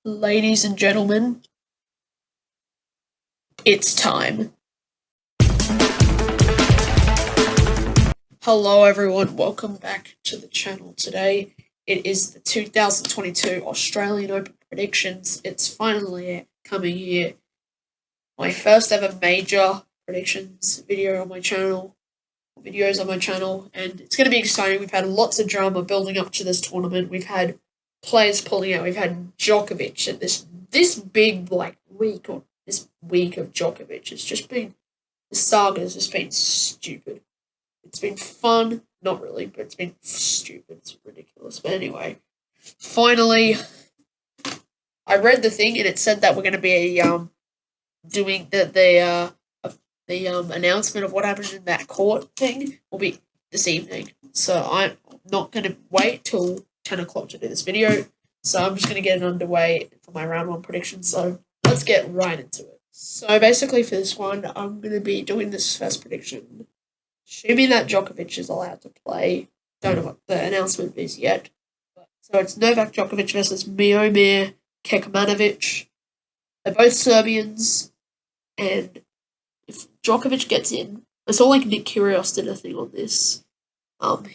Ladies and gentlemen, it's time. Hello everyone, welcome back to the channel today. It is the 2022 Australian Open predictions. It's finally coming here. My first ever major predictions videos on my channel, and it's going to be exciting. We've had lots of drama building up to this tournament. We've had players pulling out. We've had Djokovic, and this big week of Djokovic. It's just been the saga has just been stupid. It's been fun, not really, but it's been stupid. It's ridiculous. But anyway, finally, I read the thing and it said that we're going to be doing the announcement of what happens in that court thing will be this evening. So I'm not going to wait till 10 o'clock to do this video. So I'm just going to get it underway for my round one prediction. So let's get right into it. So basically for this one, I'm going to be doing this first prediction. Assuming that Djokovic is allowed to play. Don't know what the announcement is yet. So it's Novak Djokovic versus Milojevic Kecmanovic. They're both Serbians. And if Djokovic gets in, it's all like Nick Kyrgios did a thing on this.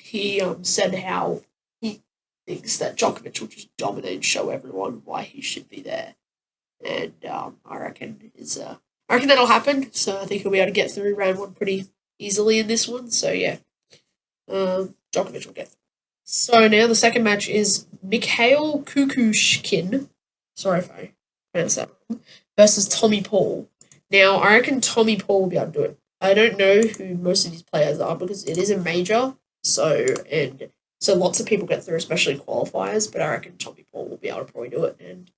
He said how he thinks that Djokovic will just dominate and show everyone why he should be there. And I reckon that'll happen. So I think he'll be able to get through round one pretty easily in this one. So yeah, Djokovic will get through. So now the second match is Mikhail Kukushkin. Sorry if I pronounced that wrong. Versus Tommy Paul. Now I reckon Tommy Paul will be able to do it. I don't know who most of these players are because it is a major. So lots of people get through, especially qualifiers. But I reckon Tommy Paul will be able to probably do it. And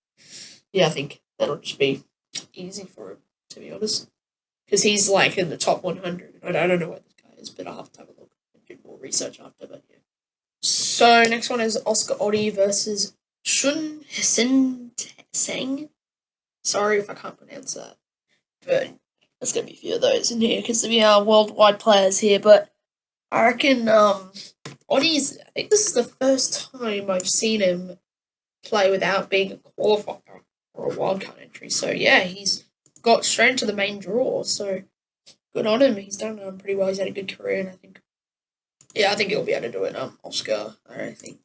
yeah, I think that'll just be easy for him, to be honest. Because he's like in the top 100. I don't know what this guy is, but I'll have to have a look and do more research after. But yeah. So next one is Oscar Oddie versus Shun Seng. Sorry if I can't pronounce that, but there's gonna be a few of those in here because we are worldwide players here. But I reckon Oddie's. I think this is the first time I've seen him play without being a qualifier or a wildcard entry. So yeah, he's got straight into the main draw, so good on him. He's done pretty well. He's had a good career, and I think he'll be able to do it. Oscar, I think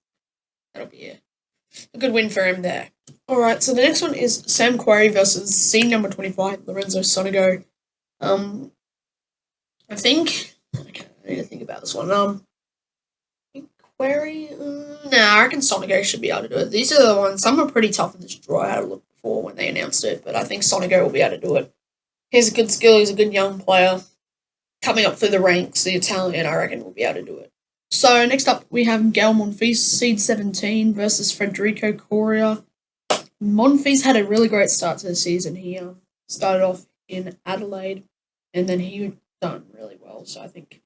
that'll be a good win for him there. All right, so the next one is Sam Querrey versus seed number 25, Lorenzo Sonego. I think I need to think about this one. I think Querrey. I reckon Sonego should be able to do it. These are the ones. Some are pretty tough in this draw. I had a look before when they announced it, but I think Sonego will be able to do it. He's a good skill. He's a good young player coming up through the ranks. The Italian, I reckon, will be able to do it. So next up, we have Gael Monfils, seed 17, versus Federico Coria. Monfils had a really great start to the season. He started off in Adelaide, and then he done really well. So I think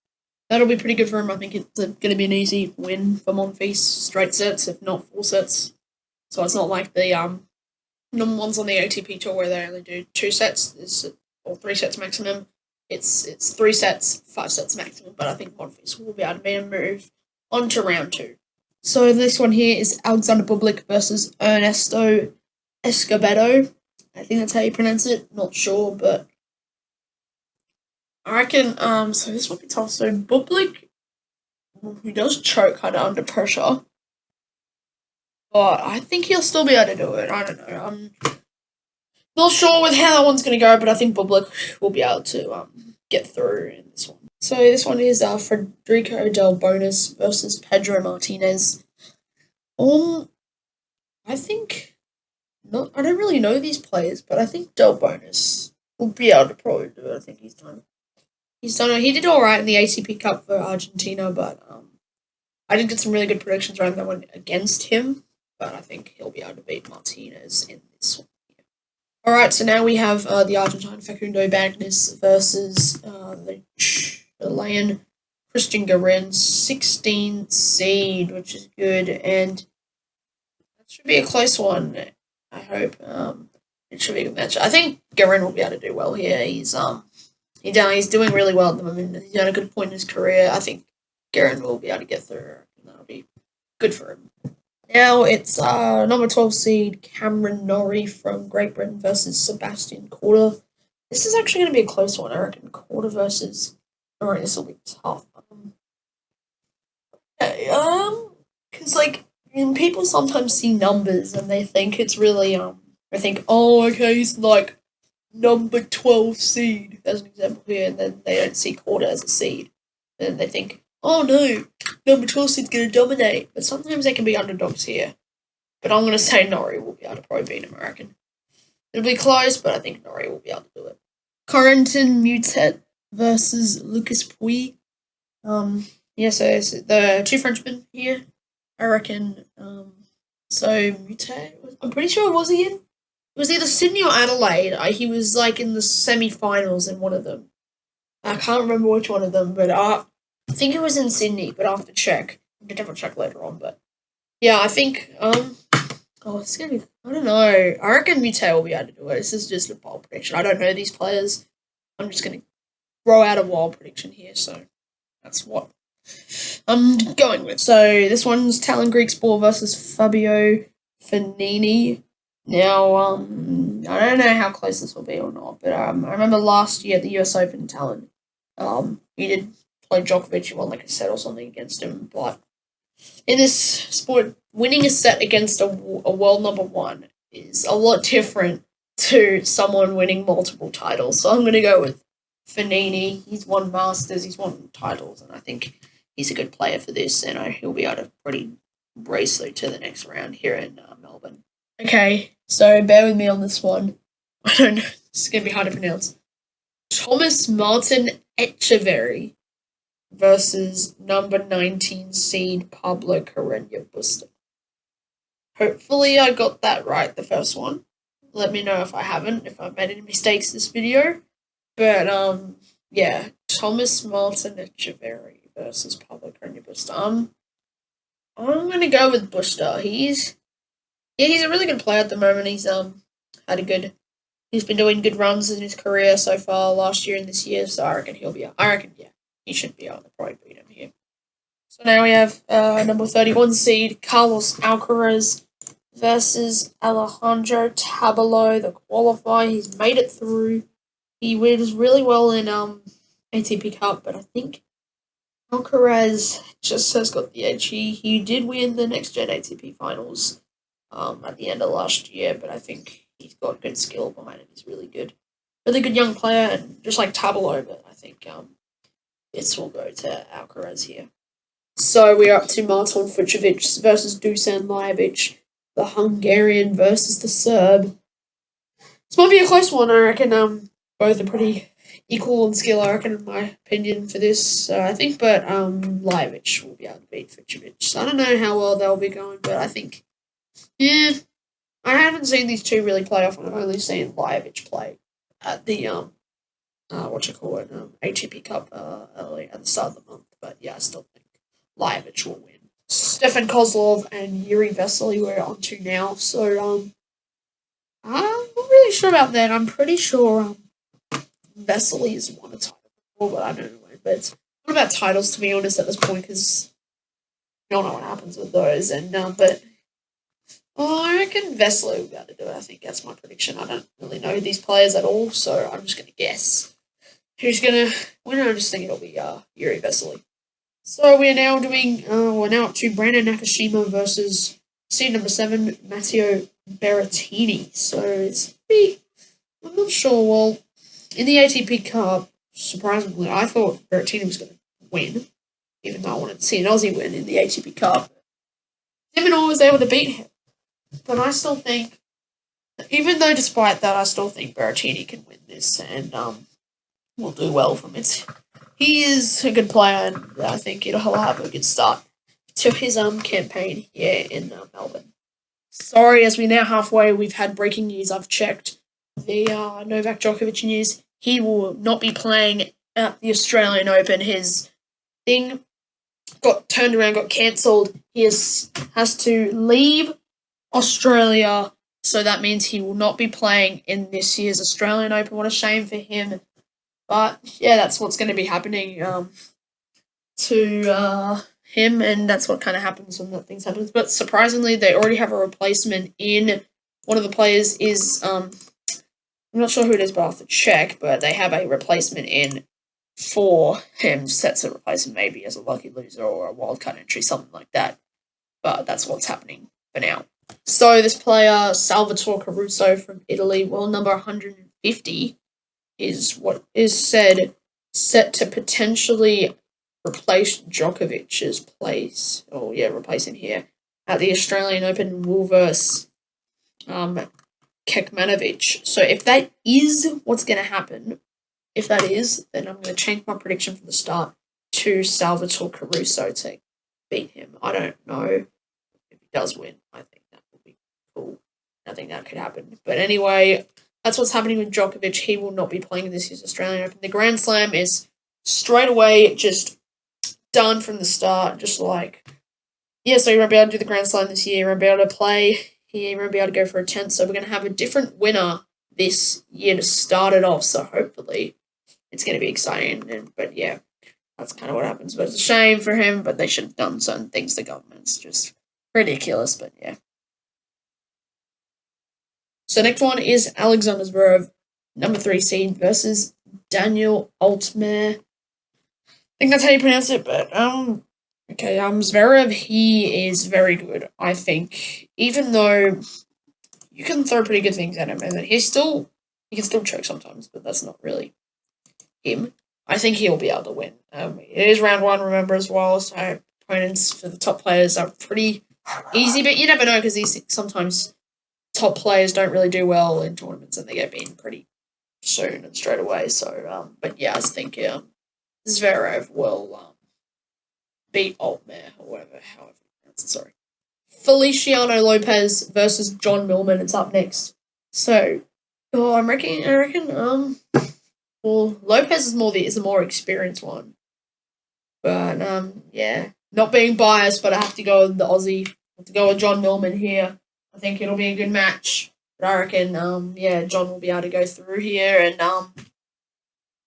that'll be pretty good for him. I think it's going to be an easy win for Monfils. Straight sets, if not 4 sets. So it's not like the number ones on the ATP tour where they only do 2 sets or 3 sets maximum. It's 3 sets, 5 sets maximum. But I think Monfils will be able to make a move on to round 2. So this one here is Alexander Bublik versus Ernesto Escobedo. I think that's how you pronounce it. Not sure, but I reckon. So this will be tough. So Bublik, who does choke kind of under pressure, but I think he'll still be able to do it. I don't know. I'm not sure with how that one's going to go, but I think Bublik will be able to get through in this one. So this one is Federico Del Bonis versus Pedro Martinez. I think I don't really know these players, but I think Del Bonis will be able to probably do it. I think he's done it. He did all right in the ATP Cup for Argentina, but I did get some really good predictions around that one against him. But I think he'll be able to beat Martinez in this one. All right, so now we have the Argentine Facundo Bagnis versus the Chilean Christian Garin, 16th seed, which is good, and that should be a close one. I hope it should be a good match. I think Garin will be able to do well here. He's doing really well at the moment. He's at a good point in his career. I think Garin will be able to get through, and that'll be good for him. Now it's number 12 seed Cameron Norrie from Great Britain versus Sebastian Korda. This is actually going to be a close one, I reckon. Korda versus Norrie. This will be tough. Because people sometimes see numbers and they think it's really they think, oh, okay, he's like number 12 seed as an example here, and then they don't see Korda as a seed, and they think, oh no, number 12 seed's gonna dominate. But sometimes they can be underdogs here. But I'm gonna say Norrie will be able to probably beat him, I reckon. It'll be close, but I think Norrie will be able to do it. Corentin Mutet versus Lucas Pouille. Yeah, so it's the two Frenchmen here, I reckon. So Mutet, I'm pretty sure was he in? It was either Sydney or Adelaide. He was like in the semi-finals in one of them. I can't remember which one of them, but I think it was in Sydney. But I'll have to check. I can definitely check later on. But yeah, I think it's gonna be. I don't know. I reckon Mutet will be able to do it. This is just a bold prediction. I don't know these players. I'm just gonna throw out a wild prediction here. So that's what I'm going with. So this one's Talon Greek Sport versus Fabio Fognini. Now, I don't know how close this will be or not, but I remember last year at the US Open, Talon, he did play Djokovic. He won like a set or something against him, but in this sport, winning a set against a world number one is a lot different to someone winning multiple titles. So I'm going to go with Fognini. He's won Masters, he's won titles, and I think he's a good player for this, and he'll be able to pretty race through to the next round here in Melbourne. Okay, so bear with me on this one. I don't know. It's going to be hard to pronounce. Thomas Martin Etcheverry versus number 19 seed Pablo Carreño Busta. Hopefully I got that right, the first one. Let me know if I haven't, if I've made any mistakes this video. But, yeah, Thomas Martin Etcheverry versus Pablo Carreño Busta. I'm going to go with Busta. He's a really good player at the moment. He's been doing good runs in his career so far last year and this year, so I reckon he should be able to probably beat him here. So now we have number 31 seed Carlos Alcaraz versus Alejandro Tabilo, the qualifier. He's made it through. He was really well in ATP Cup, but I think Alcaraz just has got the edge. He did win the next gen ATP finals at the end of last year, but I think he's got good skill behind him. He's really good young player, and just like Tabilo, but I think this will go to Alcaraz here. So we're up to Martin Fucsovics versus Dusan Lajovic, the Hungarian versus the Serb. This might be a close one, I reckon. Both are pretty equal in skill, I reckon, in my opinion, for this, I think, but Lajovic will be able to beat Fucsovics. So I don't know how well they'll be going, but I think, yeah, I haven't seen these two really play often. I've only seen Lajovic play at the ATP Cup early at the start of the month. But yeah, I still think Lajovic will win. Stefan Kozlov and Yuri Vesely we're on to now. So I'm not really sure about that. I'm pretty sure Vesely has won a title before, but I don't know when. But what about titles, to be honest, at this point, because you don't know what happens with those. And but I reckon Vesely will be able to do it. I think that's my prediction. I don't really know these players at all, so I'm just going to guess who's going to win. I just think it'll be Yuri Vesely. So we're now up to Brandon Nakashima versus seed number 7, Matteo Berrettini. So I'm not sure. Well, in the ATP Cup, surprisingly, I thought Berrettini was going to win, even though I wanted to see an Aussie win in the ATP Cup. Seminole was able to beat him. But I still think, even though despite that, I still think Berrettini can win this and will do well from it. He is a good player, and I think he'll have a good start to his campaign here in Melbourne. Sorry, as we're now halfway, we've had breaking news. I've checked the Novak Djokovic news. He will not be playing at the Australian Open. His thing got turned around, got cancelled. He has to leave Australia, so that means he will not be playing in this year's Australian Open. What a shame for him. But yeah, that's what's going to be happening to him, and that's what kind of happens when that things happens. But surprisingly, they already have a replacement in. One of the players is I'm not sure who it is, but I'll have to check. But they have a replacement in for him. Sets a replacement maybe as a lucky loser or a wildcard entry, something like that. But that's what's happening for now. So this player, Salvatore Caruso from Italy, world number 150, is what is set to potentially replace Djokovic's place. Oh yeah, replace him here at the Australian Open. Will versus Kecmanovic. So if that is what's going to happen, if that is, then I'm going to change my prediction from the start to Salvatore Caruso to beat him. I don't know if he does win. I think that would be cool. I think that could happen. But anyway, that's what's happening with Djokovic. He will not be playing in this year's Australian Open. The Grand Slam is straight away just done from the start. Just like, yeah, so you won't be able to do the Grand Slam this year. You won't be able to play here. You won't be able to go for a 10th. So we're going to have a different winner this year to start it off. So hopefully it's going to be exciting. But yeah, that's kind of what happens. But it's a shame for him, but they should have done certain things. The government's just ridiculous, but yeah. So next one is Alexander Zverev, number 3 seed, versus Daniel Altmaier. I think that's how you pronounce it, but okay, Zverev, he is very good, I think. Even though you can throw pretty good things at him, and he can still choke sometimes, but that's not really him. I think he'll be able to win. It is round 1, remember, as well, so opponents for the top players are pretty easy, but you never know, because these sometimes top players don't really do well in tournaments and they get beaten pretty soon and straight away. So, but yeah, I think Zverev will beat Altmaier, however you pronounce it. Sorry. Feliciano Lopez versus John Millman. It's up next. So, I reckon. Well, Lopez is a more experienced one, but yeah, not being biased, but I have to go with the Aussie. I have to go with John Millman here. I think it'll be a good match. But I reckon, yeah, John will be able to go through here, and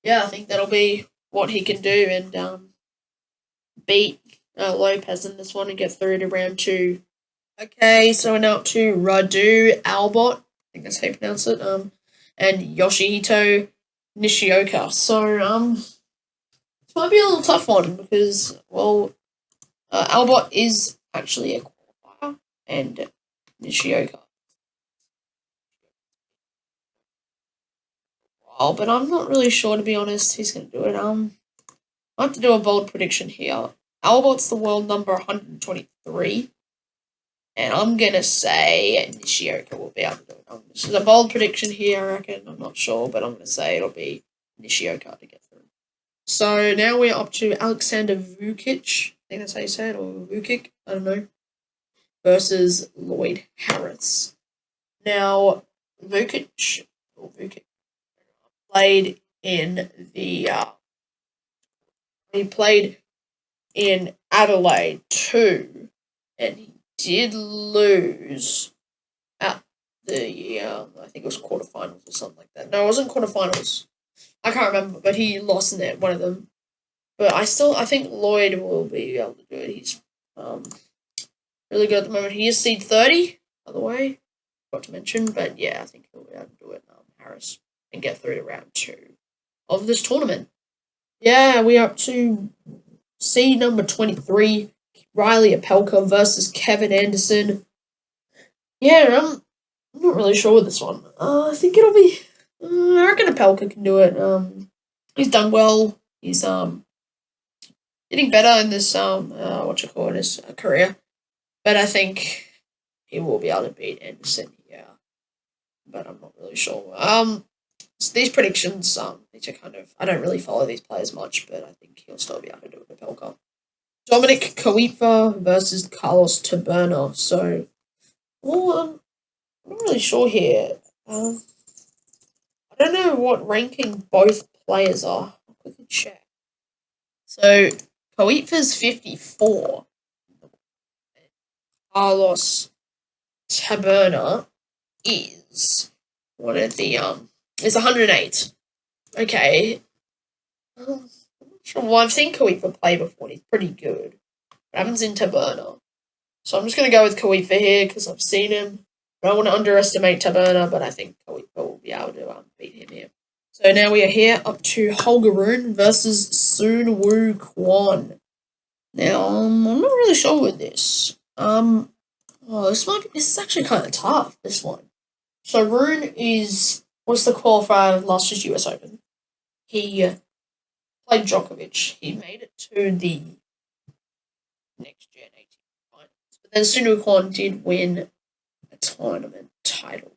yeah, I think that'll be what he can do, and beat Lopez in this one and get through to round 2. Okay, so we're now up to Radu Albot. I think that's how you pronounce it. And Yoshihito Nishioka. So this might be a little tough one because, well, Albot is actually a qualifier, and Nishioka. Oh, but I'm not really sure, to be honest. He's going to do it. I have to do a bold prediction here. Albot's the world number 123, and I'm going to say Nishioka will be able to do it. This is a bold prediction here, I reckon. I'm not sure, but I'm going to say it'll be Nishioka to get through. So now we're up to Alexander Vukic. I think that's how you say it, or Vukic. I don't know. Versus Lloyd Harris. Now, Vukic played in the he played in Adelaide too, and he did lose at the I think it was quarterfinals or something like that. No, it wasn't quarterfinals. I can't remember, but he lost in it, one of them. But I think Lloyd will be able to do it. He's really good at the moment. He is seed 30, by the way. Forgot to mention, but yeah, I think he'll be able to do it, Harris, and get through to round 2 of this tournament. Yeah, we're up to seed number 23, Reilly Opelka versus Kevin Anderson. Yeah, I'm not really sure with this one. I think it'll be. I reckon Opelka can do it. He's done well. He's getting better in this his career. But I think he will be able to beat Anderson. Yeah, but I'm not really sure. So these predictions, these are kind of, I don't really follow these players much, but I think he'll still be able to do it with Opelka. Dominic Koifa versus Carlos Taberna. So, well, I'm not really sure here. I don't know what ranking both players are. I'll quickly check. So, Koifa's 54. Carlos Taberna is one of the is 108. Okay. I'm not sure. Well, I've seen Koifa play before. He's pretty good. What happens in Taberna? So I'm just going to go with Kawhipa here because I've seen him. I don't want to underestimate Taberna, but I think Kawhipa will be able to beat him here. So now we are here up to Holgerun versus Soon Woo Kwon. Now, I'm not really sure with this. This is actually kind of tough, this one. So Rune was the qualifier of last year's US Open. He played Djokovic. He made it to the next Gen 18 finals. But then Soon Woo Kwon did win a tournament title.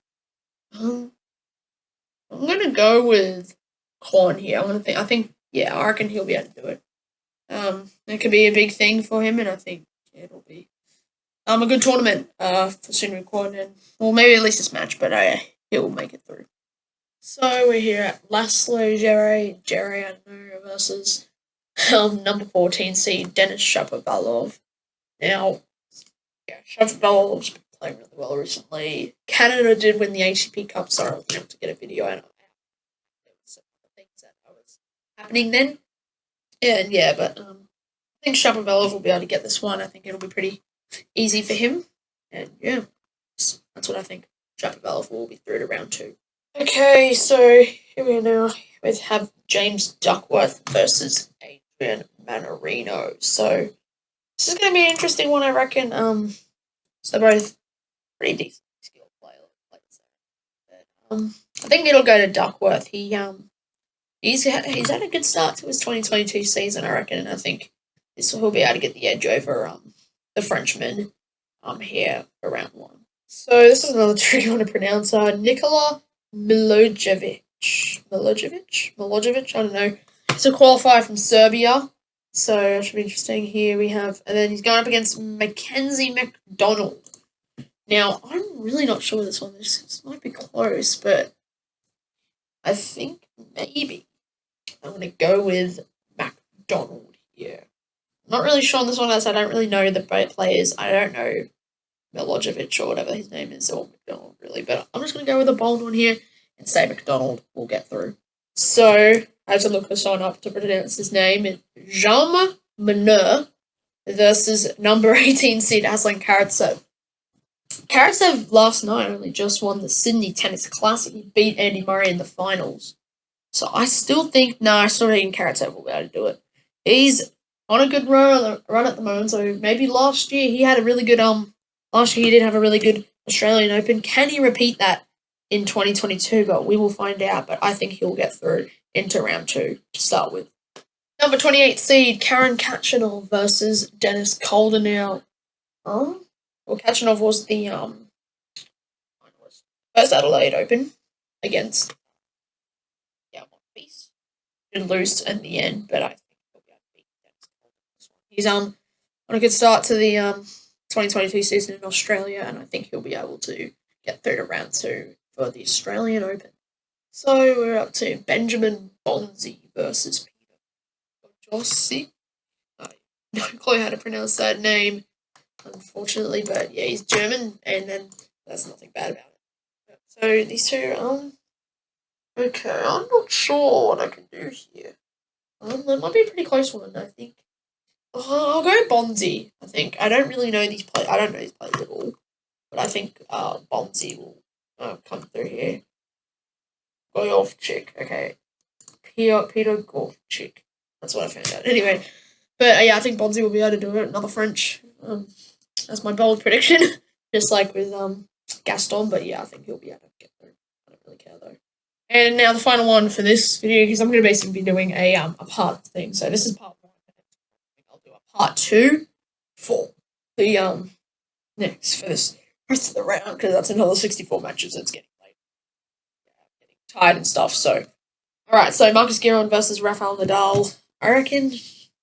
I'm gonna go with Kwon here. I reckon he'll be able to do it. It could be a big thing for him, and I think it'll be a good tournament for Soon Woo Kwon, and well, maybe at least this match, but he will make it through. So we're here at Laszlo Djere versus number 14 seed Denis Shapovalov. Now, Shapovalov's been playing really well recently. Canada did win the ATP Cup, so I was able to get a video out of some things that was happening then. But I think Shapovalov will be able to get this one. I think it'll be pretty easy for him. And yeah, that's what I think. Shapovalov will be through to round 2. Okay, so here we are now. We have James Duckworth versus Adrian Mannarino. So this is going to be an interesting one, I reckon. So both pretty decent skilled players. I think it'll go to Duckworth. He's had a good start to his 2022 season, I reckon, and I think he'll be able to get the edge over the Frenchman here for round 1. So this is another tricky one to pronounce. Nikola Milojevic, I don't know. He's a qualifier from Serbia, so it should be interesting. Here we have, and then he's going up against Mackenzie McDonald. Now, I'm really not sure this one. This might be close, but I think maybe I'm going to go with McDonald here. I'm not really sure on this one, as I don't really know the players. I don't know Milojevic or whatever his name is, or McDonald really, but I'm just going to go with a bold one here and say McDonald will get through. So I have to look for someone up to pronounce his name. It's enjamin versus number 18 seed Aslan Karatsev. Karatsev last night only just won the Sydney Tennis Classic. He beat Andy Murray in the finals. So I still think Karatsev will be able to do it. He's on a good run at the moment, so maybe last year he had a really good last year he did have a really good Australian Open. Can he repeat that in 2022? But we will find out. But I think he'll get through into round 2 to start with. Number 28 seed Karen Khachanov versus Dennis Calder. Now, Khachanov was the first Adelaide Open against Monfils. Did lose in the end, but I think he'll be able to beat Dennis Calder this one. He's on a good start to the 2022 season in Australia, and I think he'll be able to get through to round 2 for the Australian Open. So we're up to Benjamin Bonzi versus Peter Jossi. I have no clue how to pronounce that name, unfortunately, but yeah, he's German, and then that's nothing bad about it. So these two, okay, I'm not sure what I can do here. That might be a pretty close one, I think. I'll go Bonzi, I think. I don't really know these players. I don't know these players at all. But I think Bonzi will come through here. Goyovchik, okay. Peter Goyovchik. That's what I found out. Anyway, but yeah, I think Bonzi will be able to do it. Another French. That's my bold prediction. Just like with Gaston, but yeah, I think he'll be able to get through. I don't really care though. And now the final one for this video, because I'm going to basically be doing a part thing. So this is part 1. I'll do a part 2 for the next for this rest of the round, because that's another 64 matches that's getting played. Getting tired and stuff. So, all right. So Marcus Giron versus Rafael Nadal. I reckon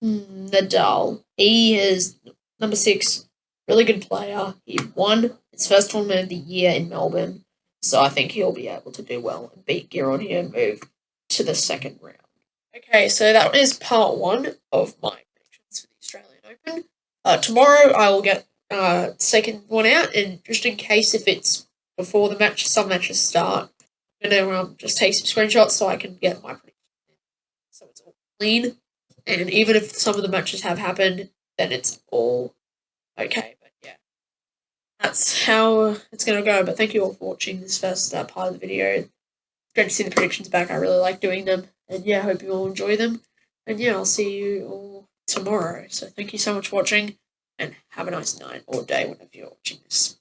Nadal. He is number 6, really good player. He won his first tournament of the year in Melbourne, so I think he'll be able to do well and beat Giron here and move to the second round. Okay, so that is part 1 of my predictions for the Australian Open. Tomorrow I will get second one out, and just in case if it's before the match, some matches start, I'm gonna just take some screenshots so I can get my predictions in, so it's all clean. And even if some of the matches have happened, then it's all okay. But yeah, that's how it's going to go. But thank you all for watching this first part of the video. It's great to see the predictions back. I really like doing them. And yeah, I hope you all enjoy them. And yeah, I'll see you all tomorrow. So thank you so much for watching, and have a nice night or day whenever you're watching this.